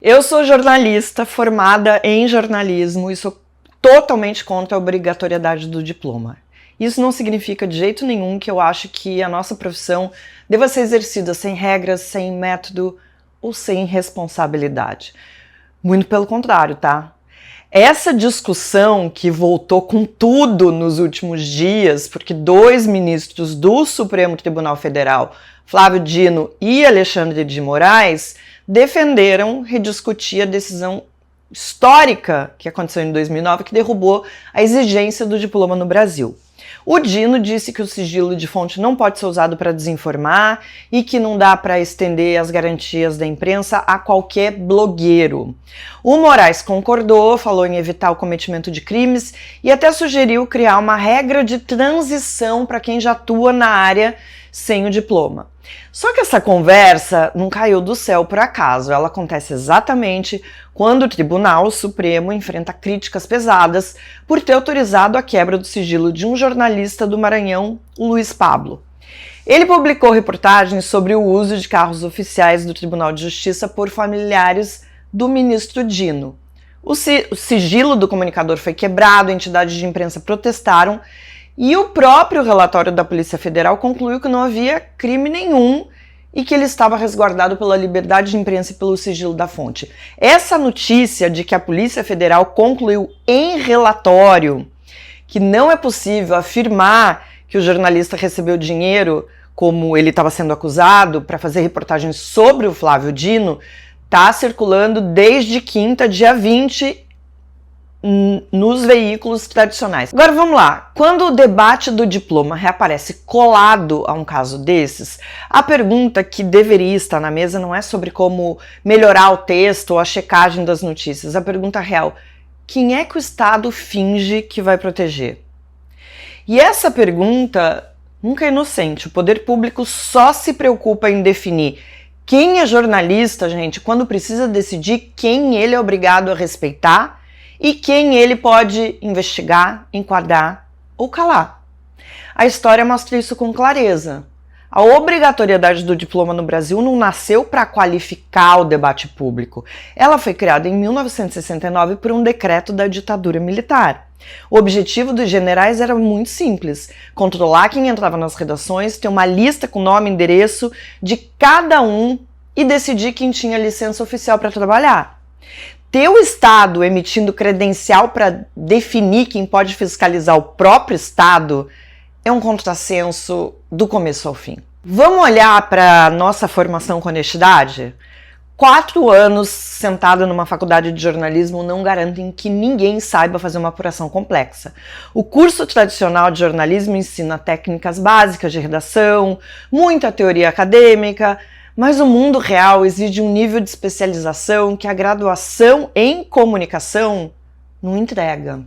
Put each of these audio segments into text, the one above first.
Eu sou jornalista formada em jornalismo e sou totalmente contra a obrigatoriedade do diploma. Isso não significa de jeito nenhum que eu acho que a nossa profissão deva ser exercida sem regras, sem método ou sem responsabilidade. Muito pelo contrário, tá? Essa discussão que voltou com tudo nos últimos dias, porque dois ministros do Supremo Tribunal Federal, Flávio Dino e Alexandre de Moraes, defenderam rediscutir a decisão histórica que aconteceu em 2009, que derrubou a exigência do diploma no Brasil. O Dino disse que o sigilo de fonte não pode ser usado para desinformar e que não dá para estender as garantias da imprensa a qualquer blogueiro. O Moraes concordou, falou em evitar o cometimento de crimes e até sugeriu criar uma regra de transição para quem já atua na área sem o diploma. Só que essa conversa não caiu do céu por acaso, ela acontece exatamente quando o Tribunal Supremo enfrenta críticas pesadas por ter autorizado a quebra do sigilo de um jornalista do Maranhão, o Luiz Pablo. Ele publicou reportagens sobre o uso de carros oficiais do Tribunal de Justiça por familiares do ministro Dino. O sigilo do comunicador foi quebrado, entidades de imprensa protestaram e o próprio relatório da Polícia Federal concluiu que não havia crime nenhum e que ele estava resguardado pela liberdade de imprensa e pelo sigilo da fonte. Essa notícia de que a Polícia Federal concluiu em relatório que não é possível afirmar que o jornalista recebeu dinheiro, como ele estava sendo acusado, para fazer reportagens sobre o Flávio Dino, está circulando desde quinta, dia 20, nos veículos tradicionais. Agora vamos lá, quando o debate do diploma reaparece colado a um caso desses, a pergunta que deveria estar na mesa não é sobre como melhorar o texto ou a checagem das notícias, a pergunta real: quem é que o Estado finge que vai proteger? E essa pergunta nunca é inocente, o poder público só se preocupa em definir quem é jornalista, gente, quando precisa decidir quem ele é obrigado a respeitar e quem ele pode investigar, enquadrar ou calar. A história mostra isso com clareza. A obrigatoriedade do diploma no Brasil não nasceu para qualificar o debate público. Ela foi criada em 1969 por um decreto da ditadura militar. O objetivo dos generais era muito simples: controlar quem entrava nas redações, ter uma lista com nome e endereço de cada um e decidir quem tinha licença oficial para trabalhar. Ter o Estado emitindo credencial para definir quem pode fiscalizar o próprio Estado é um contrassenso do começo ao fim. Vamos olhar para a nossa formação com honestidade? 4 anos sentada numa faculdade de jornalismo não garantem que ninguém saiba fazer uma apuração complexa. O curso tradicional de jornalismo ensina técnicas básicas de redação, muita teoria acadêmica, mas o mundo real exige um nível de especialização que a graduação em comunicação não entrega.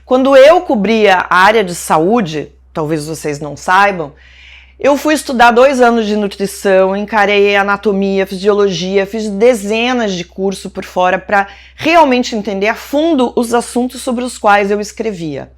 Quando eu cobria a área de saúde, talvez vocês não saibam, eu fui estudar 2 anos de nutrição, encarei anatomia, fisiologia, fiz dezenas de cursos por fora para realmente entender a fundo os assuntos sobre os quais eu escrevia.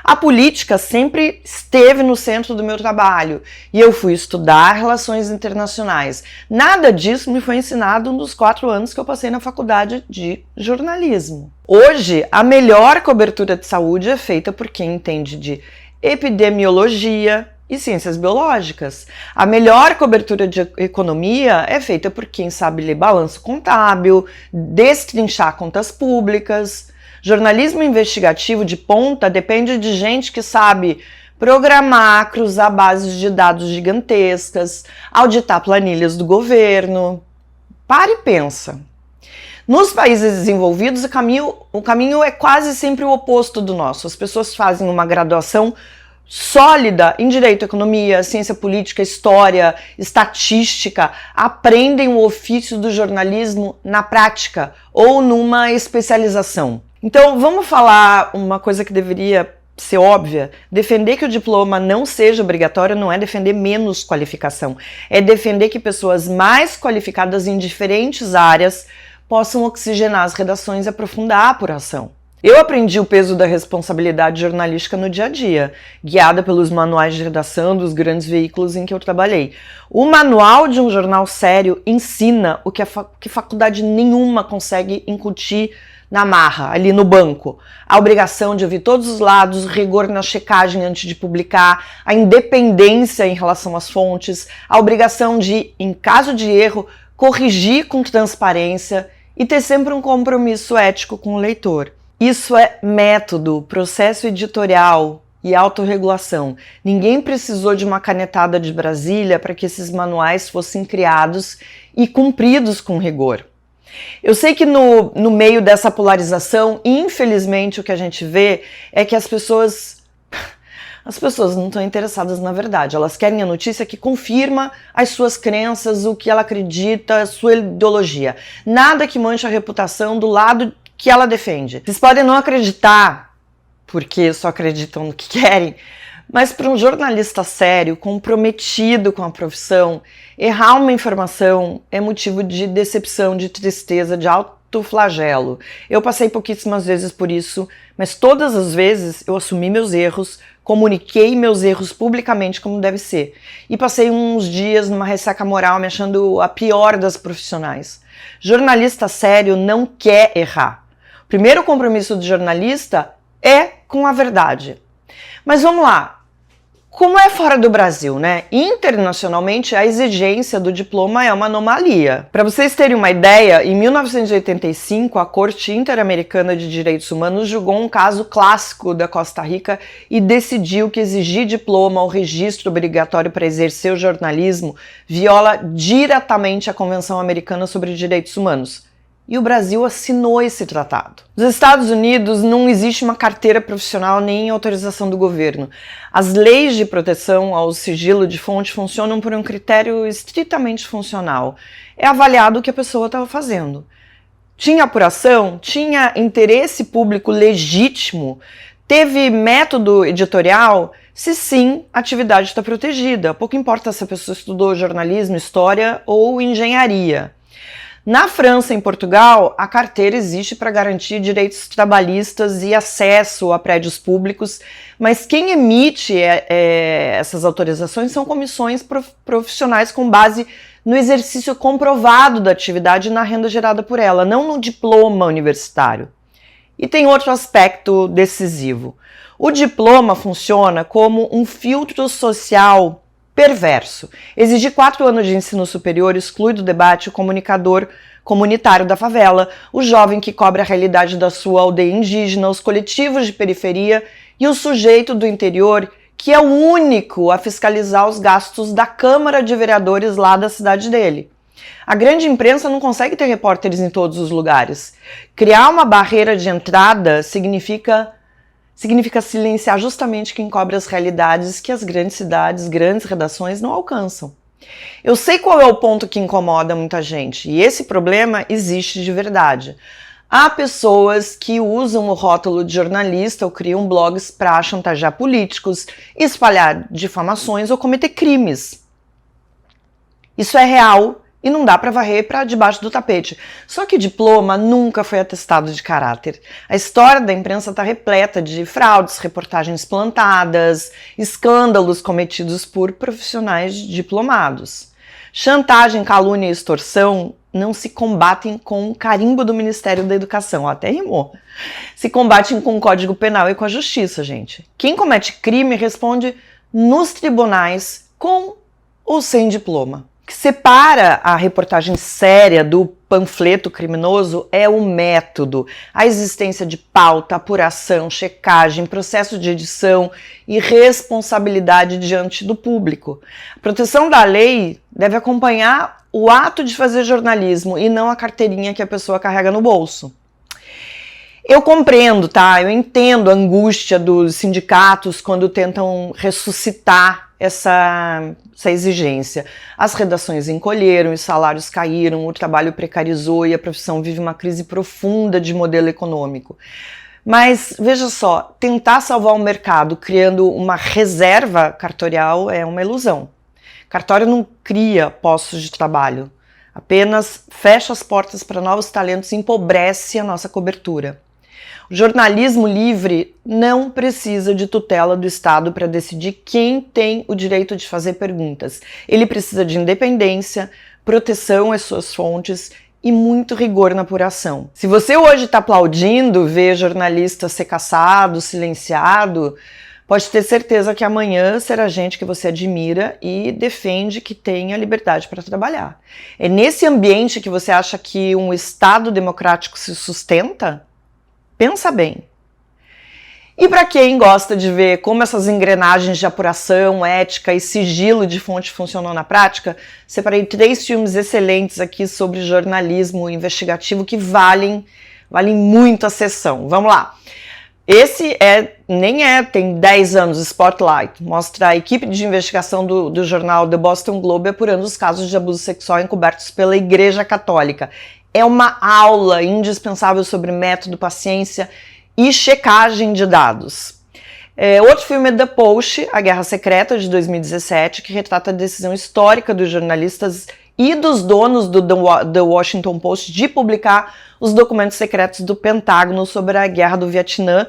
A política sempre esteve no centro do meu trabalho e eu fui estudar relações internacionais. Nada disso me foi ensinado nos 4 anos que eu passei na faculdade de jornalismo. Hoje, a melhor cobertura de saúde é feita por quem entende de epidemiologia e ciências biológicas. A melhor cobertura de economia é feita por quem sabe ler balanço contábil, destrinchar contas públicas. Jornalismo investigativo de ponta depende de gente que sabe programar, cruzar bases de dados gigantescas, auditar planilhas do governo. Para e pensa. Nos países desenvolvidos, o caminho é quase sempre o oposto do nosso. As pessoas fazem uma graduação sólida em direito, economia, ciência política, história, estatística, aprendem o ofício do jornalismo na prática ou numa especialização. Então, vamos falar uma coisa que deveria ser óbvia: defender que o diploma não seja obrigatório não é defender menos qualificação, é defender que pessoas mais qualificadas em diferentes áreas possam oxigenar as redações e aprofundar a apuração. Eu aprendi o peso da responsabilidade jornalística no dia a dia, guiada pelos manuais de redação dos grandes veículos em que eu trabalhei. O manual de um jornal sério ensina o que que faculdade nenhuma consegue incutir na marra, ali no banco. A obrigação de ouvir todos os lados, o rigor na checagem antes de publicar, a independência em relação às fontes, a obrigação de, em caso de erro, corrigir com transparência e ter sempre um compromisso ético com o leitor. Isso é método, processo editorial e autorregulação. Ninguém precisou de uma canetada de Brasília para que esses manuais fossem criados e cumpridos com rigor. Eu sei que no meio dessa polarização, infelizmente, o que a gente vê é que as pessoas não estão interessadas na verdade. Elas querem a notícia que confirma as suas crenças, o que ela acredita, a sua ideologia. Nada que manche a reputação do lado que ela defende. Vocês podem não acreditar, porque só acreditam no que querem, mas para um jornalista sério, comprometido com a profissão, errar uma informação é motivo de decepção, de tristeza, de autoflagelo. Eu passei pouquíssimas vezes por isso, mas todas as vezes eu assumi meus erros, comuniquei meus erros publicamente como deve ser. E passei uns dias numa ressaca moral me achando a pior das profissionais. Jornalista sério não quer errar. O primeiro compromisso do jornalista é com a verdade. Mas vamos lá. Como é fora do Brasil, né? Internacionalmente, a exigência do diploma é uma anomalia. Para vocês terem uma ideia, em 1985, a Corte Interamericana de Direitos Humanos julgou um caso clássico da Costa Rica e decidiu que exigir diploma ou registro obrigatório para exercer o jornalismo viola diretamente a Convenção Americana sobre Direitos Humanos. E o Brasil assinou esse tratado. Nos Estados Unidos não existe uma carteira profissional nem autorização do governo. As leis de proteção ao sigilo de fonte funcionam por um critério estritamente funcional. É avaliado o que a pessoa estava fazendo. Tinha apuração? Tinha interesse público legítimo? Teve método editorial? Se sim, a atividade está protegida. Pouco importa se a pessoa estudou jornalismo, história ou engenharia. Na França e em Portugal, a carteira existe para garantir direitos trabalhistas e acesso a prédios públicos, mas quem emite essas autorizações são comissões profissionais com base no exercício comprovado da atividade e na renda gerada por ela, não no diploma universitário. E tem outro aspecto decisivo. O diploma funciona como um filtro social perverso. Exigir 4 anos de ensino superior exclui do debate o comunicador comunitário da favela, o jovem que cobre a realidade da sua aldeia indígena, os coletivos de periferia e o sujeito do interior que é o único a fiscalizar os gastos da Câmara de Vereadores lá da cidade dele. A grande imprensa não consegue ter repórteres em todos os lugares. Criar uma barreira de entrada significa silenciar justamente quem cobre as realidades que as grandes cidades, grandes redações não alcançam. Eu sei qual é o ponto que incomoda muita gente, e esse problema existe de verdade. Há pessoas que usam o rótulo de jornalista ou criam blogs para chantagear políticos, espalhar difamações ou cometer crimes. Isso é real e não dá para varrer para debaixo do tapete. Só que diploma nunca foi atestado de caráter. A história da imprensa está repleta de fraudes, reportagens plantadas, escândalos cometidos por profissionais diplomados. Chantagem, calúnia e extorsão não se combatem com o carimbo do Ministério da Educação, até rimou. Se combatem com o Código Penal e com a Justiça, gente. Quem comete crime responde nos tribunais com ou sem diploma. O que separa a reportagem séria do panfleto criminoso é o método, a existência de pauta, apuração, checagem, processo de edição e responsabilidade diante do público. A proteção da lei deve acompanhar o ato de fazer jornalismo e não a carteirinha que a pessoa carrega no bolso. Eu compreendo, tá? Eu entendo a angústia dos sindicatos quando tentam ressuscitar essa exigência. As redações encolheram, os salários caíram, o trabalho precarizou e a profissão vive uma crise profunda de modelo econômico. Mas, veja só, tentar salvar o mercado criando uma reserva cartorial é uma ilusão. Cartório não cria postos de trabalho, apenas fecha as portas para novos talentos e empobrece a nossa cobertura. O jornalismo livre não precisa de tutela do Estado para decidir quem tem o direito de fazer perguntas. Ele precisa de independência, proteção às suas fontes e muito rigor na apuração. Se você hoje está aplaudindo ver jornalista ser caçado, silenciado, pode ter certeza que amanhã será gente que você admira e defende que tenha liberdade para trabalhar. É nesse ambiente que você acha que um Estado democrático se sustenta? Pensa bem. E para quem gosta de ver como essas engrenagens de apuração, ética e sigilo de fonte funcionam na prática, separei 3 filmes excelentes aqui sobre jornalismo investigativo que valem muito a sessão. Vamos lá. Esse tem 10 anos, Spotlight. Mostra a equipe de investigação do jornal The Boston Globe apurando os casos de abuso sexual encobertos pela Igreja Católica. É uma aula indispensável sobre método, paciência e checagem de dados. Outro filme é The Post, A Guerra Secreta, de 2017, que retrata a decisão histórica dos jornalistas e dos donos do The Washington Post de publicar os documentos secretos do Pentágono sobre a Guerra do Vietnã.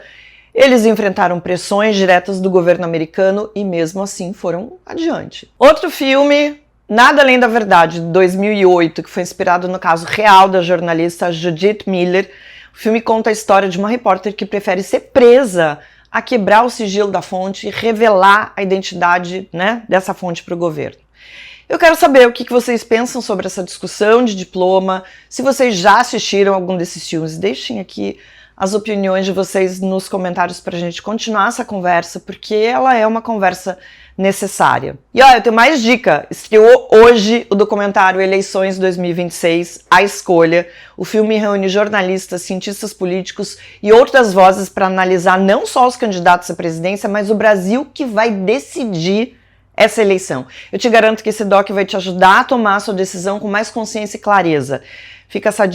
Eles enfrentaram pressões diretas do governo americano e mesmo assim foram adiante. Outro filme, Nada Além da Verdade, de 2008, que foi inspirado no caso real da jornalista Judith Miller. O filme conta a história de uma repórter que prefere ser presa a quebrar o sigilo da fonte e revelar a identidade, dessa fonte para o governo. Eu quero saber o que vocês pensam sobre essa discussão de diploma, se vocês já assistiram algum desses filmes. Deixem aqui as opiniões de vocês nos comentários para a gente continuar essa conversa, porque ela é uma conversa necessária. E olha, eu tenho mais dica. Estreou hoje o documentário Eleições 2026, A Escolha. O filme reúne jornalistas, cientistas políticos e outras vozes para analisar não só os candidatos à presidência, mas o Brasil que vai decidir essa eleição. Eu te garanto que esse doc vai te ajudar a tomar a sua decisão com mais consciência e clareza. Fica essa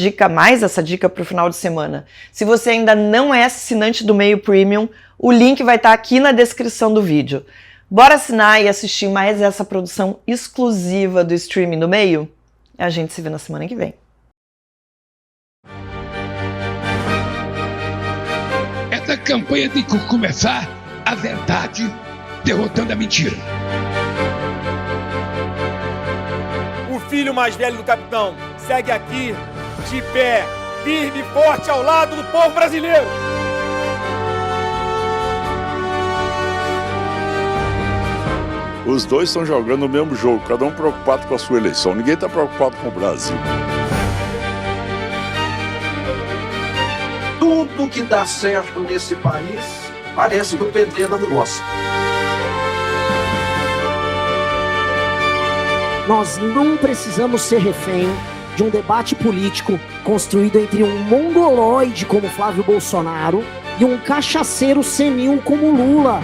dica para o final de semana. Se você ainda não é assinante do Meio Premium, o link vai estar aqui na descrição do vídeo. Bora assinar e assistir mais essa produção exclusiva do streaming do Meio? A gente se vê na semana que vem. Essa campanha tem que começar a verdade derrotando a mentira. O filho mais velho do capitão segue aqui, de pé, firme e forte ao lado do povo brasileiro. Os dois estão jogando o mesmo jogo, cada um preocupado com a sua eleição. Ninguém está preocupado com o Brasil. Tudo que dá certo nesse país parece que o PT não gosta. Nós não precisamos ser refém de um debate político construído entre um mongoloide como Flávio Bolsonaro e um cachaceiro senil como Lula.